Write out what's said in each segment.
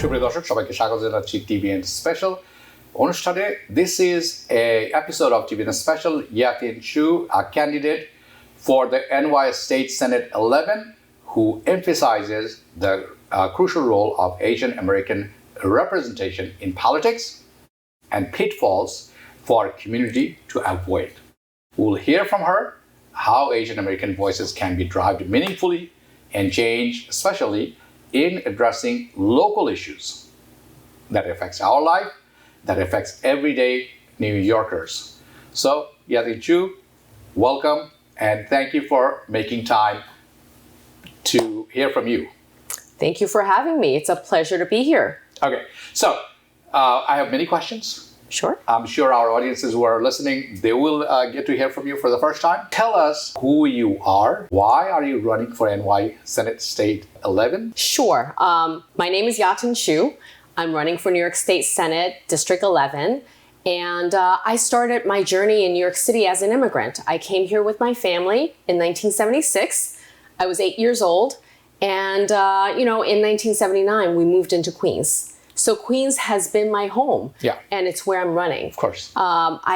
সুপ্রিয় দর্শক সবাইকে স্বাগত জানাচ্ছি TBN Special অনুষ্ঠানে. This is a episode of TBN Special. Yiatin Chu, a candidate for the NY State Senate 11, who emphasizes the crucial role of Asian American representation in politics and pitfalls for community to avoid. We'll hear from her how Asian American voices can be driven meaningfully and change, especially in addressing local issues that affects our life, that affects everyday New Yorkers. So, Yiatin Chu, welcome, and thank you for making time to hear from you. Thank you for having me. It's a pleasure to be here. Okay, so I have many questions. Sure. I'm sure our audiences who are listening, they will get to hear from you for the first time. Tell us who you are. Why are you running for NY Senate State 11? Sure. My name is Yiatin Chu. I'm running for New York State Senate District 11. And I started my journey in New York City as an immigrant. I came here with my family in 1976. I was 8 years old. And, in 1979, we moved into Queens. So Queens has been my home, and it's where I'm running. Of course.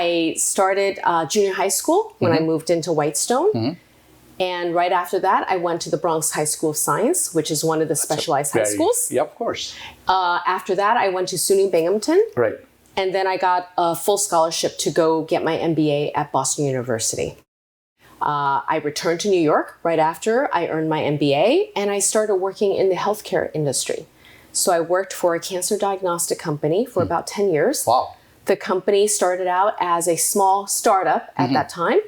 I started junior high school when I moved into Whitestone. And right after that, I went to the Bronx High School of Science, which is one of the specialized high schools. Yeah, of course. After that, I went to SUNY Binghamton. Right. And then I got a full scholarship to go get my MBA at Boston University. I returned to New York right after I earned my MBA, and I started working in the healthcare industry. So I worked for a cancer diagnostic company for about 10 years. Wow. The company started out as a small startup at that time.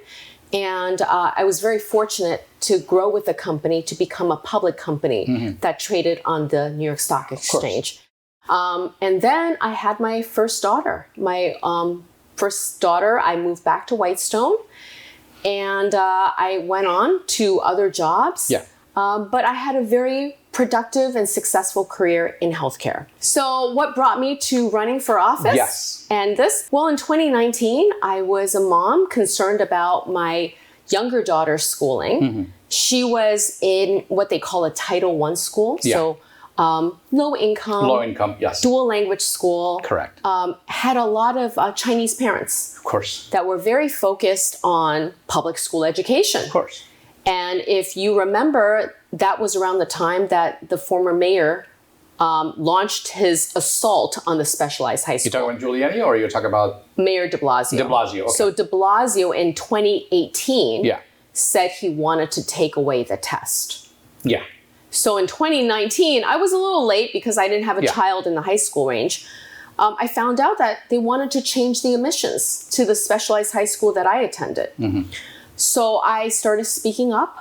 And I was very fortunate to grow with the company to become a public company that traded on the New York Stock Exchange. And then I had my first daughter. My first daughter, I moved back to Whitestone. And I went on to other jobs. Yeah. But I had a very productive and successful career in healthcare. So what brought me to running for office? Yes. And this? Well, in 2019, I was a mom concerned about my younger daughter's schooling. She was in what they call a Title I school. Yeah. So low income, yes. dual language school. Correct. Had a lot of Chinese parents. Of course. That were very focused on public school education. Of course. And if you remember, that was around the time that the former mayor launched his assault on the specialized high school. You talking about Giuliani, or you're talking about Mayor de Blasio? De Blasio, okay. So de Blasio in 2018 said he wanted to take away the test. Yeah. So in 2019, I was a little late because I didn't have a child in the high school range. I found out that they wanted to change the admissions to the specialized high school that I attended. So I started speaking up,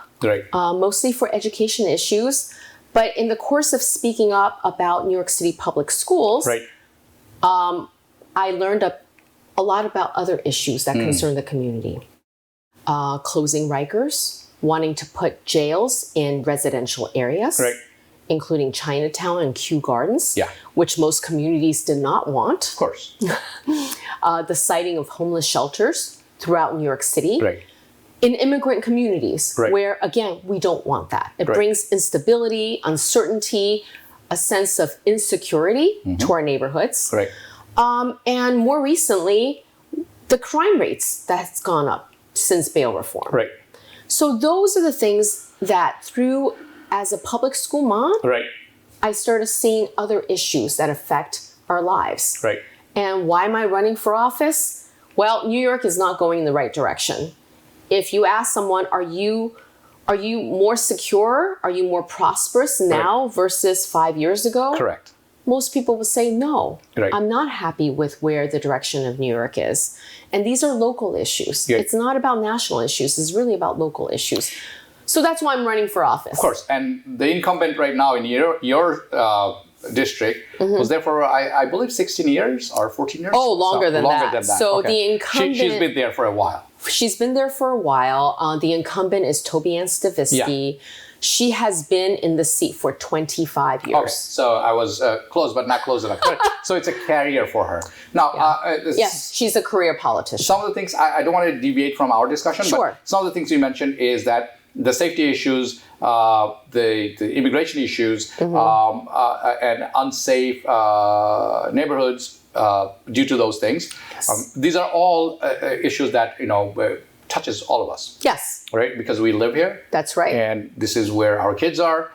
mostly for education issues. But in the course of speaking up about New York City public schools, I learned a lot about other issues that concern the community. Closing Rikers, wanting to put jails in residential areas, including Chinatown and Kew Gardens, which most communities did not want. Of course. The siting of homeless shelters throughout New York City. In immigrant communities, where, again, we don't want that. It brings instability, uncertainty, a sense of insecurity to our neighborhoods. And more recently, the crime rates that's gone up since bail reform. So those are the things that as a public school mom, I started seeing other issues that affect our lives. And why am I running for office? Well, New York is not going in the right direction. If you ask someone, are you more secure? Are you more prosperous now versus 5 years ago? Correct. Most people will say no. I'm not happy with where the direction of New York is. And these are local issues. It's not about national issues. It's really about local issues. So that's why I'm running for office. Of course. And the incumbent right now in your district was there for, I believe, 16 years or 14 years? Oh, longer than that. So the incumbent... She's been there for a while. She's been there for a while. The incumbent is TBN Special. She has been in the seat for 25 years. Okay, so I was close, but not close enough. So it's a carrier for her. Now, yes, she's a career politician. Some of the things, I don't want to deviate from our discussion, but some of the things you mentioned is that the safety issues, the immigration issues, and unsafe neighborhoods due to those things. Yes. These are all issues that touches all of us. Yes. Right, because we live here. That's right. And this is where our kids are.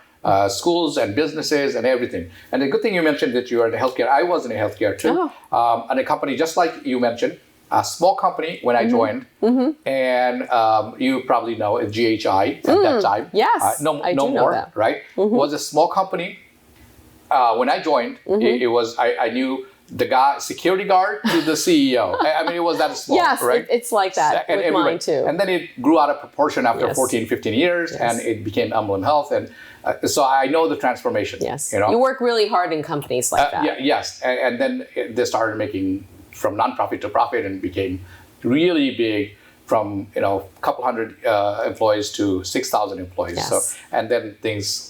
Schools and businesses and everything. And the good thing you mentioned that you are in healthcare. I was in healthcare too. And a company just like you mentioned, a small company when I joined, and you probably know it, GHI at that time. Yes, no I do more, know that. right? Was a small company. When I joined, it was I knew the guy, security guard to the CEO. I mean, it was that small, yes, right? it's like that with mine too. And then it grew out of proportion after 14, 15 years, and it became Emblem Health. And so I know the transformation. Yes, you work really hard in companies like that. Yes, and then they started making from nonprofit to profit and became really big from a couple hundred employees to 6,000 employees. Yes. So and then things.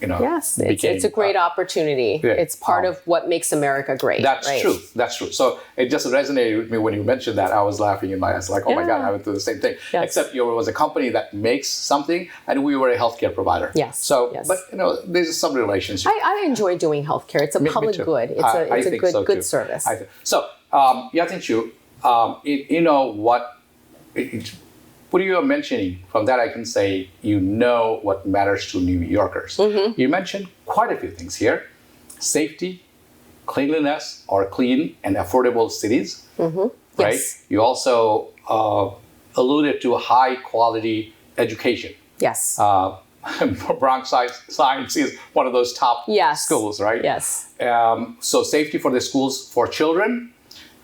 Yes, it's a great opportunity. Yeah. It's part of what makes America great. That's right? true. That's true. So it just resonated with me when you mentioned that. I was laughing in my ass, like, oh my God, I went through the same thing. Yes. Except it was a company that makes something, and we were a healthcare provider. Yes. So, yes. but there's some relationship. I enjoy doing healthcare. It's a public good. It's a good service. So, Yiatin Chu, what you are mentioning, from that I can say what matters to New Yorkers. You mentioned quite a few things here. Safety, cleanliness, or clean and affordable cities, right? Yes. You also alluded to high quality education. Yes. Bronx Science is one of those top schools, right? Yes. So safety for the schools for children.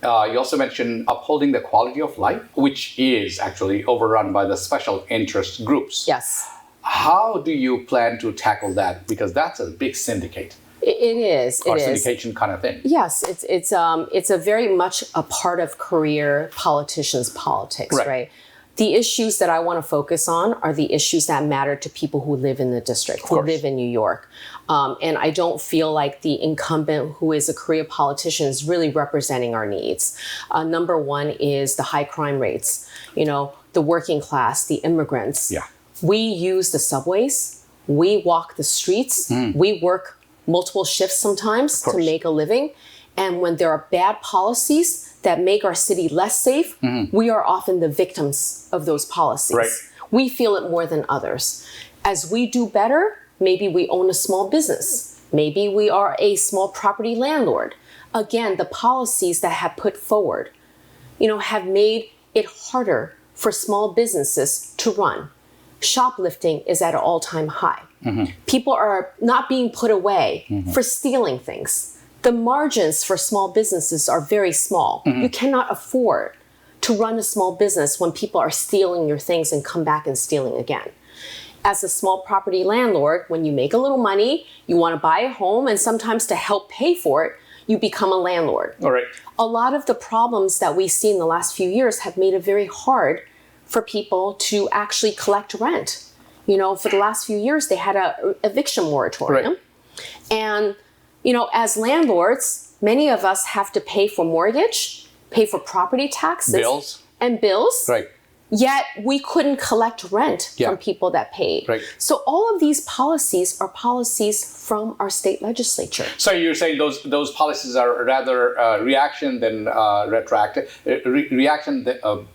You also mentioned upholding the quality of life, which is actually overrun by the special interest groups. Yes. How do you plan to tackle that? Because that's a big syndicate. It is. Or syndication kind of thing. Yes, it's a very much a part of career politicians' politics, right? The issues that I want to focus on are the issues that matter to people who live in the district, who live in New York. And I don't feel like the incumbent who is a career politician is really representing our needs. Number one is the high crime rates, the working class, the immigrants. Yeah. We use the subways, we walk the streets, we work multiple shifts sometimes to make a living. And when there are bad policies that make our city less safe, we are often the victims of those policies. Right. We feel it more than others. As we do better, maybe we own a small business. Maybe we are a small property landlord. Again, the policies that have put forward, have made it harder for small businesses to run. Shoplifting is at an all-time high. People are not being put away for stealing things. The margins for small businesses are very small. You cannot afford to run a small business when people are stealing your things and come back and stealing again. As a small property landlord, when you make a little money, you want to buy a home, and sometimes to help pay for it, you become a landlord. All right. A lot of the problems that we see in the last few years have made it very hard for people to actually collect rent. For the last few years, they had an eviction moratorium. Right. And as landlords, many of us have to pay for mortgage, pay for property taxes, bills. Right. Yet we couldn't collect rent from people that paid. Right. So all of these policies are policies from our state legislature. So you're saying those policies are rather reaction than retroactive, reaction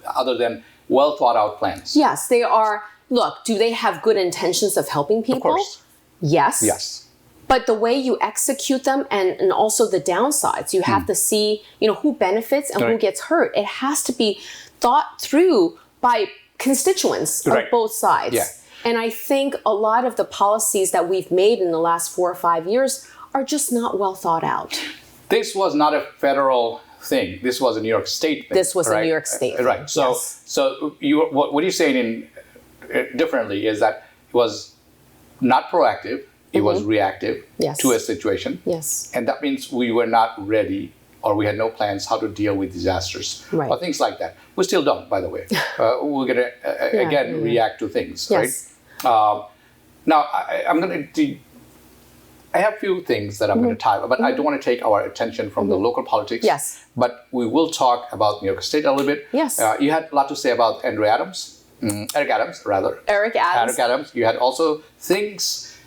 other than well thought out plans. Yes, they are. Look, do they have good intentions of helping people? Of course. Yes. Yes. But the way you execute them and also the downsides, you have to see, who benefits and who gets hurt. It has to be thought through by constituents of both sides. Yeah. And I think a lot of the policies that we've made in the last 4 or 5 years are just not well thought out. This was not a federal thing. This was a New York State thing. This was a New York State thing. Right. So, what you're saying differently is that it was not proactive. It was reactive to a situation. Yes. And that means we were not ready, or we had no plans how to deal with disasters or things like that. We still don't, by the way. We're going to, react to things, right? Now, I have a few things that I'm going to type, but I don't want to take our attention from the local politics. Yes. But we will talk about New York State a little bit. Yes. You had a lot to say about Andre Adams. Eric Adams, rather. Eric Adams. You had also things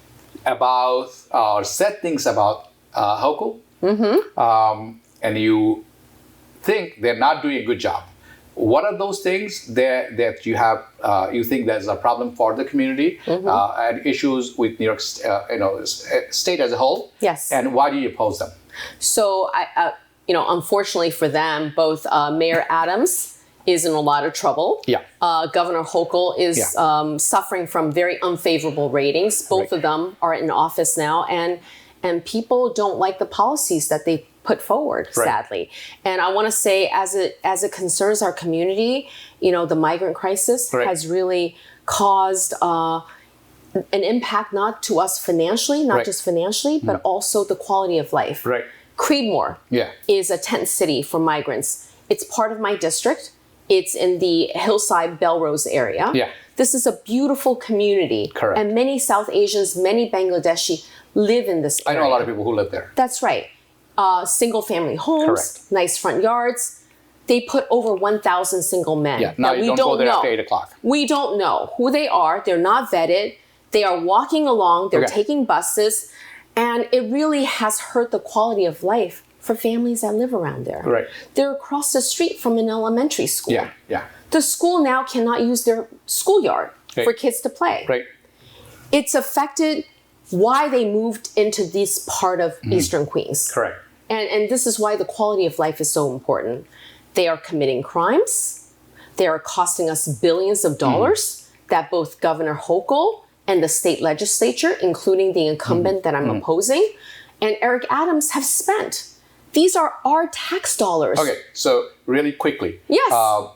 about, or said things about Hochul. And you think they're not doing a good job. What are those things that you have? You think there's a problem for the community and issues with New York, state as a whole? Yes. And why do you oppose them? So, unfortunately for them, both Mayor Adams is in a lot of trouble. Yeah. Governor Hochul is suffering from very unfavorable ratings. Both of them are in office now, and people don't like the policies that they put forward, sadly. And I want to say, as it concerns our community, the migrant crisis has really caused an impact not to us financially, not just financially, but also the quality of life. Right. Creedmoor is a tent city for migrants. It's part of my district. It's in the Hillside Belrose area. Yeah. This is a beautiful community. Correct. And many South Asians, many Bangladeshi live in this area. I know a lot of people who live there. That's right. Single family homes, nice front yards. They put over 1,000 single men. Yeah, now you don't go there after 8 o'clock. We don't know who they are. They're not vetted. They are walking along. They're taking buses. And it really has hurt the quality of life for families that live around there. Right. They're across the street from an elementary school. Yeah, yeah. The school now cannot use their schoolyard for kids to play. Right. It's affected why they moved into this part of Eastern Queens. Correct. And this is why the quality of life is so important. They are committing crimes. They are costing us billions of dollars that both Governor Hochul and the state legislature, including the incumbent that I'm opposing, and Eric Adams have spent. These are our tax dollars. Okay, so really quickly. Yes.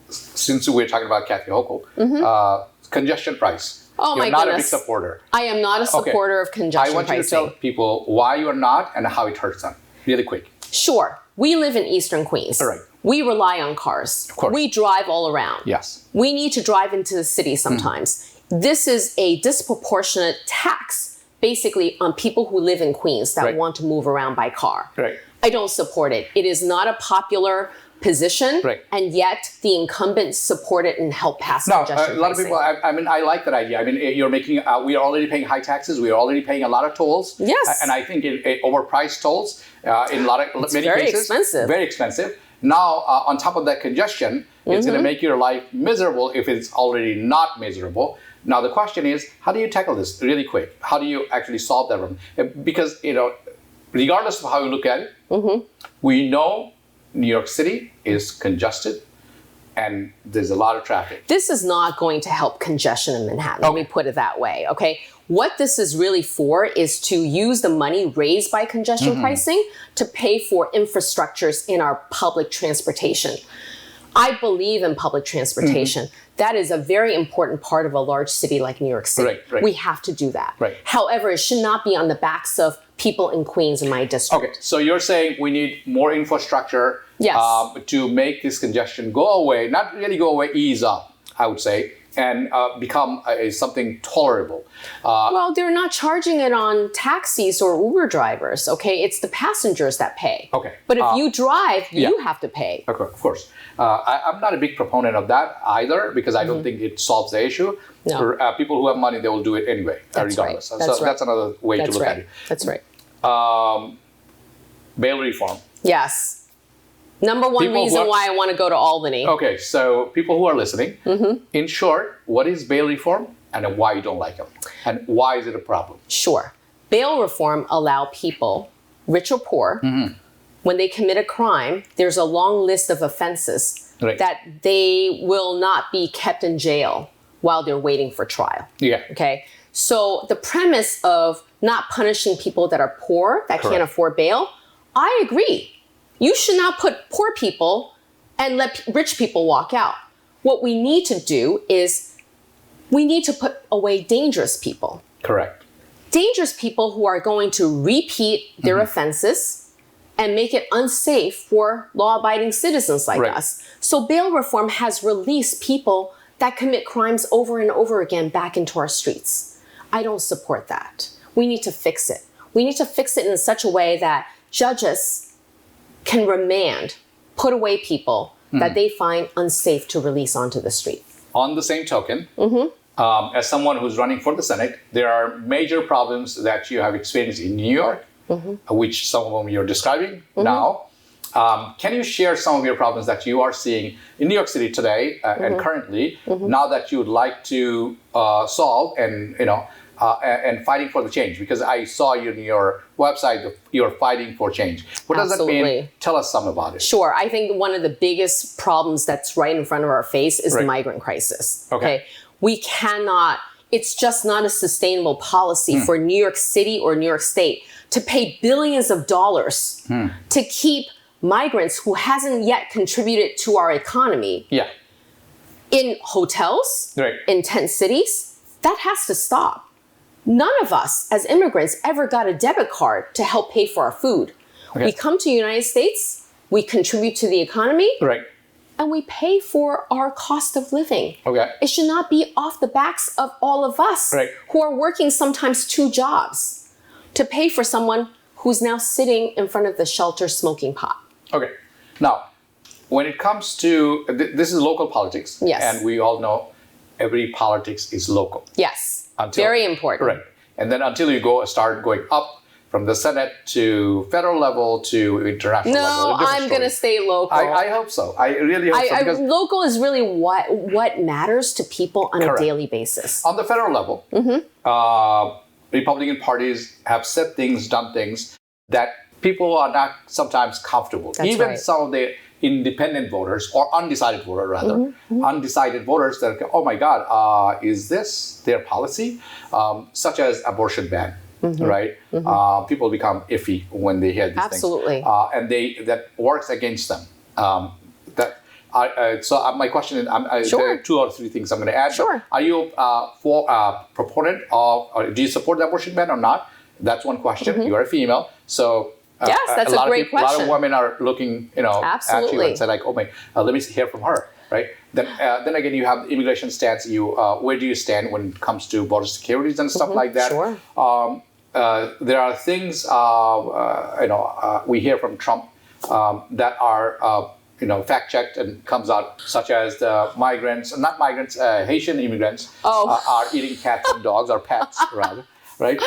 Since we're talking about Kathy Hochul, congestion price. Oh, You're my not goodness. a big supporter. I am not a supporter of congestion I want pricing. you to tell people why you are not and how it hurts them. Really quick. Sure. We live in Eastern Queens. All right. We rely on cars. Of course. We drive all around. Yes. We need to drive into the city sometimes. This is a disproportionate tax, basically, on people who live in Queens that want to move around by car. Right. I don't support it. It is not a popular position, and yet the incumbents support it and help pass congestion pricing. A lot of people, I like that idea. You're making, we are already paying high taxes. We are already paying a lot of tolls. Yes. And I think overpriced tolls in many very cases. Expensive. Very expensive. Now, on top of that congestion, it's going to make your life miserable if it's already not miserable. Now, the question is, how do you tackle this really quick? How do you actually solve that problem? Because, regardless of how you look at it, we know New York City is congested and there's a lot of traffic. This is not going to help congestion in Manhattan. Let me put it that way, okay? What this is really for is to use the money raised by congestion pricing to pay for infrastructures in our public transportation. I believe in public transportation. That is a very important part of a large city like New York City. Right. We have to do that. Right. However, it should not be on the backs of people in Queens in my district. Okay, so you're saying we need more infrastructure to make this congestion go away, not really go away, ease up, I would say, and become something tolerable. Well, they're not charging it on taxis or Uber drivers, okay? It's the passengers that pay. Okay. But if you drive, you have to pay. Okay, of course. I'm not a big proponent of that either because I don't think it solves the issue. No. For people who have money, they will do it anyway, regardless. Right. So that's another way to look at it. That's right. Bail reform. Yes. Number one reason why I want to go to Albany. Okay, so people who are listening, in short, what is bail reform and why you don't like them? And why is it a problem? Sure. Bail reform allow people, rich or poor, when they commit a crime, there's a long list of offenses that they will not be kept in jail while they're waiting for trial. Yeah. Okay. So the premise of not punishing people that are poor, that can't afford bail, I agree. You should not put poor people and let rich people walk out. What we need to do is we need to put away dangerous people. Correct. Dangerous people who are going to repeat their offenses and make it unsafe for law-abiding citizens like us. So bail reform has released people that commit crimes over and over again back into our streets. I don't support that. We need to fix it. We need to fix it in such a way that judges can remand, put away people that they find unsafe to release onto the street. on the same token, as someone who's running for the Senate, there are major problems that you have experienced in New York, which some of them you're describing now. Can you share some of your problems that you are seeing in New York City today and currently, now that you would like to solve and fighting for the change? Because I saw you in your website, you're fighting for change. What does that mean? Tell us some about it. Sure. I think one of the biggest problems that's right in front of our face is the migrant crisis. Okay. We cannot, it's just not a sustainable policy for New York City or New York State to pay billions of dollars to keep migrants who hasn't yet contributed to our economy in hotels, in tent cities. That has to stop. None of us as immigrants ever got a debit card to help pay for our food. We come to the United States, we contribute to the economy, and we pay for our cost of living. It should not be off the backs of all of us who are working sometimes 2 jobs to pay for someone who's now sitting in front of the shelter smoking pot. Okay. Now, when it comes to, this is local politics. And we all know every politics is local. Very important. Right. And then until you start going up from the Senate to federal level to international level. No, I'm going to stay local. I hope so. I really hope so. Because local is really what matters to people on a daily basis. On the federal level, Republican parties have said things, done things that people are not sometimes comfortable. Even some of the independent voters or undecided voter rather, undecided voters that, oh my God, is this their policy? Such as abortion ban, right? People become iffy when they hear these things. And that works against them. So my question is, there are 2 or 3 things I'm going to add. Are you proponent of, or do you support the abortion ban or not? That's one question. You are a female, so yes, that's a great question. A lot of women are looking, at you and say like, "Oh my, let me hear from her." Right? Then again, you have immigration stance. Where do you stand when it comes to border securities and stuff like that? There are things we hear from Trump that are fact checked and comes out, such as the Haitian immigrants are eating cats and dogs or pets rather. Right?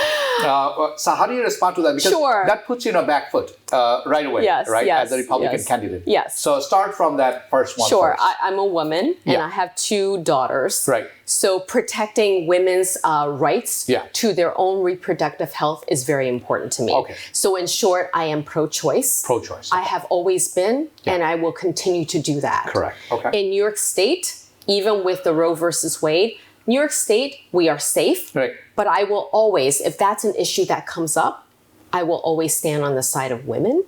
So how do you respond to that? Because that puts you in a back foot right away, right? As a Republican candidate. So start from that first one. I'm a woman and I have 2 daughters. So protecting women's rights to their own reproductive health is very important to me. So in short, I am pro-choice. I have always been and I will continue to do that. In New York State, even with the Roe versus Wade, New York State, we are safe, but I will always, if that's an issue that comes up, I will always stand on the side of women.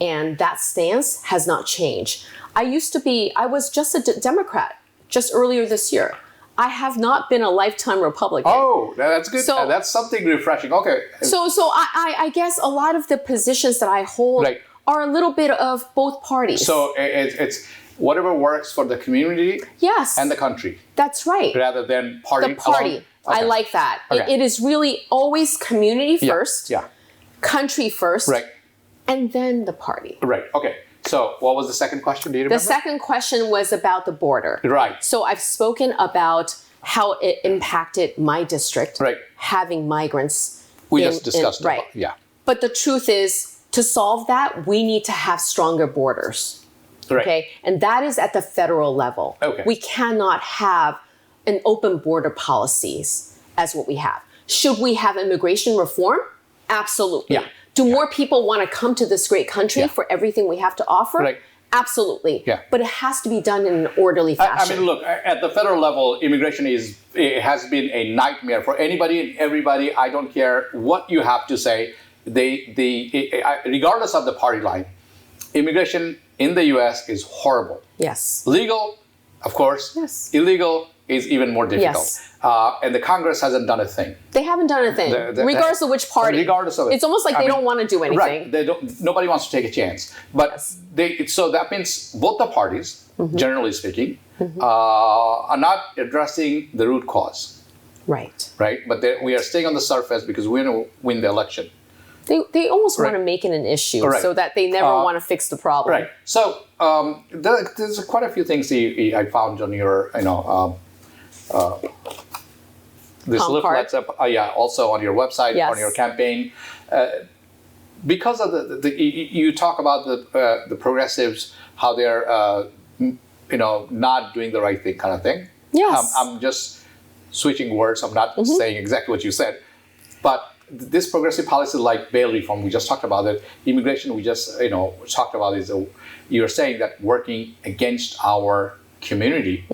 And that stance has not changed. I was just a Democrat just earlier this year. I have not been a lifetime Republican. Oh, that's good. So, that's something refreshing. So I guess a lot of the positions that I hold are a little bit of both parties. So it's whatever works for the community and the country. That's right. Rather than party. The party. I like that. It is really always community first, country first, and then the party. Okay. So what was the second question? Do you remember? The second question was about the border. So I've spoken about how it impacted my district, having migrants. We just discussed it. But the truth is, to solve that, we need to have stronger borders. And that is at the federal level. We cannot have an open border policies as what we have. Should we have immigration reform? Absolutely. Do more people want to come to this great country for everything we have to offer? Absolutely. But it has to be done in an orderly fashion. I mean, look, at the federal level, immigration has been a nightmare for anybody and everybody. I don't care what you have to say. Regardless of the party line, immigration in the U.S. is horrible. Legal, of course. Illegal is even more difficult. And the Congress hasn't done a thing. They haven't done a thing, regardless of which party. Regardless of it. It's almost like they don't want to do anything. Nobody wants to take a chance. But so that means both the parties, generally speaking, are not addressing the root cause. But we are staying on the surface because we want to win the election. They almost want to make it an issue so that they never want to fix the problem. So there's quite a few things I found on your this leaflets up, also on your website, on your campaign. Because of you talk about the progressives, how they're not doing the right thing, kind of thing. Yes. I'm just switching words. I'm not saying exactly what you said, but this progressive policy, like bail reform, we just talked about it. Immigration, we just talked about is you're saying that working against our community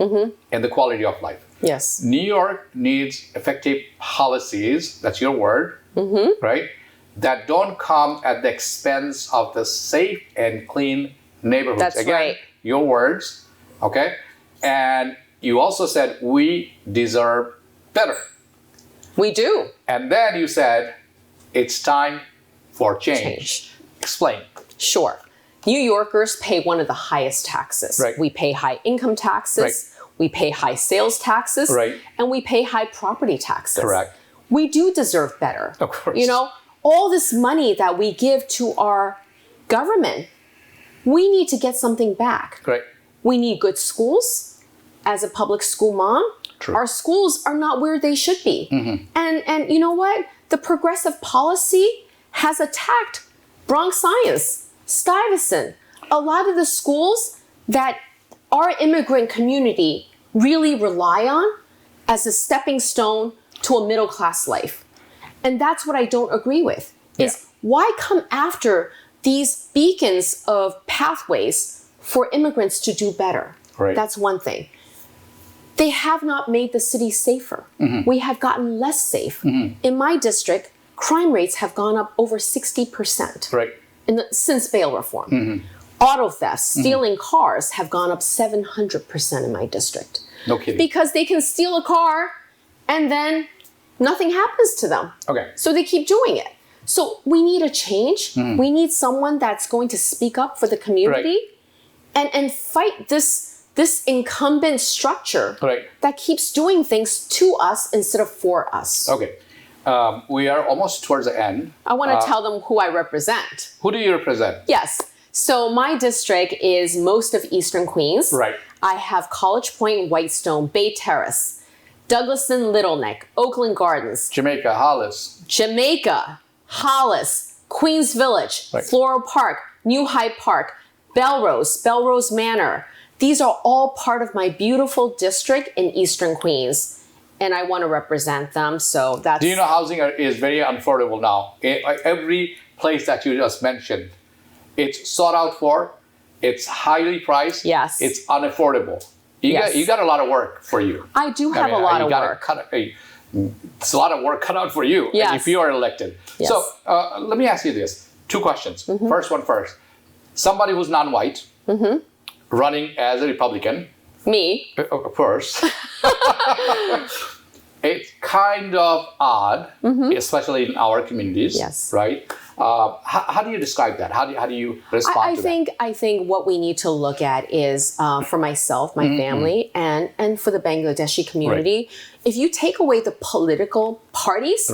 and the quality of life. Yes. New York needs effective policies. That's your word, right? That don't come at the expense of the safe and clean neighborhoods. That's Again, right. Your words, okay? And you also said we deserve better. We do. And then you said it's time for change. Explain. Sure. New Yorkers pay one of the highest taxes. Right. We pay high income taxes. We pay high sales taxes. And we pay high property taxes. Correct. We do deserve better. Of course. All this money that we give to our government, we need to get something back. Right. We need good schools. As a public school mom, our schools are not where they should be. And you know what? The progressive policy has attacked Bronx Science, Stuyvesant, a lot of the schools that our immigrant community really rely on as a stepping stone to a middle class life. And that's what I don't agree with, is why come after these beacons of pathways for immigrants to do better? Right. That's one thing. They have not made the city safer. We have gotten less safe. In my district, crime rates have gone up over 60%. Right. Since bail reform. Auto thefts, stealing cars have gone up 700% in my district. No kidding. Because they can steal a car and then nothing happens to them. Okay. So they keep doing it. So we need a change. We need someone that's going to speak up for the community and fight this incumbent structure that keeps doing things to us instead of for us. Okay. We are almost towards the end. I want to tell them who I represent. Who do you represent? Yes. So my district is most of Eastern Queens. Right. I have College Point, Whitestone, Bay Terrace, Douglaston, Little Neck, Oakland Gardens. Jamaica, Hollis. Queens Village, Floral Park, New Hyde Park, Belrose Manor. These are all part of my beautiful district in Eastern Queens. And I want to represent them, so that's... Do you know housing is very unaffordable now? Every place that you just mentioned, it's sought out for, it's highly priced, it's unaffordable. You got a lot of work for you. I do have a lot of work. It's a lot of work cut out for you if you are elected. So let me ask you this. 2 questions. First one first. Somebody who's non-white, running as a Republican. Me. Of course. It's kind of odd, especially in our communities, right? How do you describe that? How do you respond to that? I think what we need to look at is, for myself, my family, and for the Bangladeshi community, if you take away the political parties,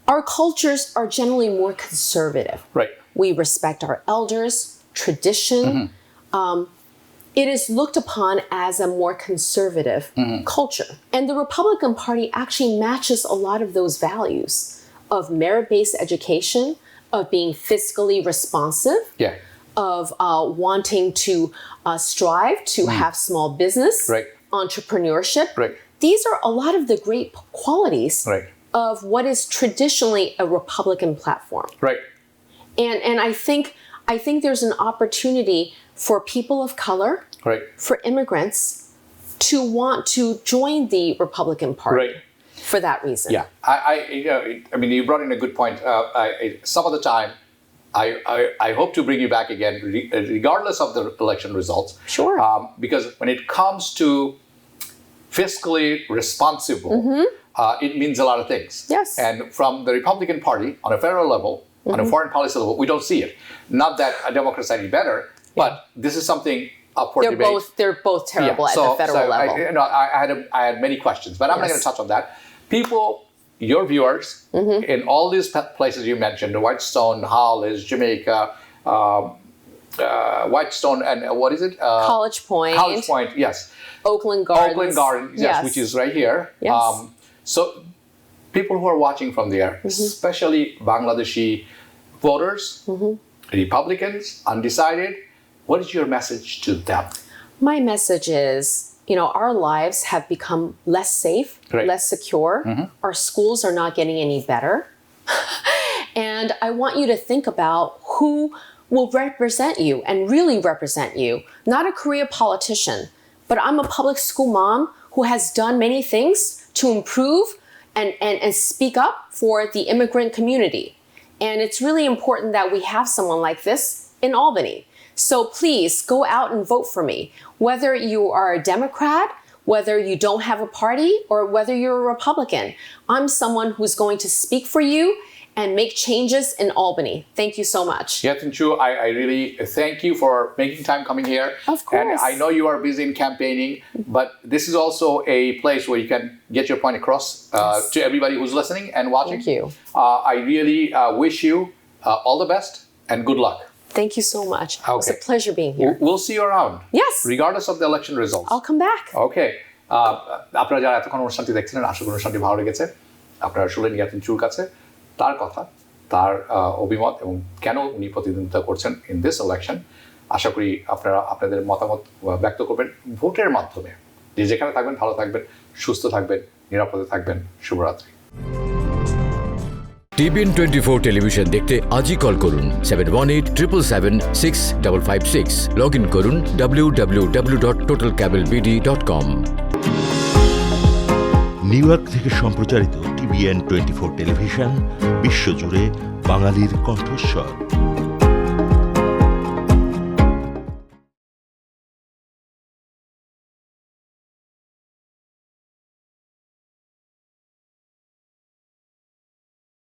our cultures are generally more conservative. Right. We respect our elders, tradition. It is looked upon as a more conservative culture. And the Republican Party actually matches a lot of those values of merit-based education, of being fiscally responsive, of wanting to strive to have small business, entrepreneurship. These are a lot of the great qualities of what is traditionally a Republican platform. And I think there's an opportunity for people of color, for immigrants, to want to join the Republican Party for that reason. I mean, you brought in a good point. Some of the time, I hope to bring you back again, regardless of the election results. Because when it comes to fiscally responsible, it means a lot of things. And from the Republican Party, on a federal level, on a foreign policy level, we don't see it. Not that Democrats are any better, but this is something up for debate. They're both terrible at the federal level. I had many questions, but I'm not going to touch on that. People, your viewers, in all these places you mentioned, Whitestone, Hollis, Jamaica, Whitestone and what is it? College Point. College Point, yes. Oakland Gardens. Oakland Gardens, yes, which is right here. Yes. So people who are watching from there, especially Bangladeshi voters, Republicans, undecided, what is your message to them? My message is, our lives have become less safe, less secure. Our schools are not getting any better. And I want you to think about who will represent you and really represent you. Not a career politician, but I'm a public school mom who has done many things to improve and speak up for the immigrant community. And it's really important that we have someone like this in Albany. So please go out and vote for me. Whether you are a Democrat, whether you don't have a party, or whether you're a Republican, I'm someone who's going to speak for you and make changes in Albany. Thank you so much. Yiatin Chu, I really thank you for making time coming here. Of course. And I know you are busy in campaigning, but this is also a place where you can get your point across to everybody who's listening and watching. Thank you. I really wish you all the best and good luck. Thank you so much. Okay. It was a pleasure being here. We'll see you around. Yes. Regardless of the election results. I'll come back. Okay. আপনারা যারা এতক্ষণ অনুষ্ঠানটি দেখছিলেন, আশা করি অনুষ্ঠানটি ভালো লেগেছে। আপনারা শুনলেন ইয়াতিন চুর কাছে তার কথা, তার অভিমত এবং কেন উনি প্রতিদ্বন্দ্বিতা করছেন ইন দিস ইলেকশন। আশা করি আপনারা আপনাদের মতামত ব্যক্ত করবেন ভোটের মাধ্যমে। যে যেখানে থাকবেন ভালো থাকবেন, সুস্থ থাকবেন, নিরাপদে থাকবেন। শুভরাত্রি। TBN 24 টেলিভিশন দেখতে আজই কল করুন 7187776556। লগ ইন করুন www.totalcablebd.com। নিউ ইয়র্ক থেকে সম্প্রচারিত TBN 24 টেলিভিশন বিশ্বজুড়ে বাঙালির কণ্ঠস্বর।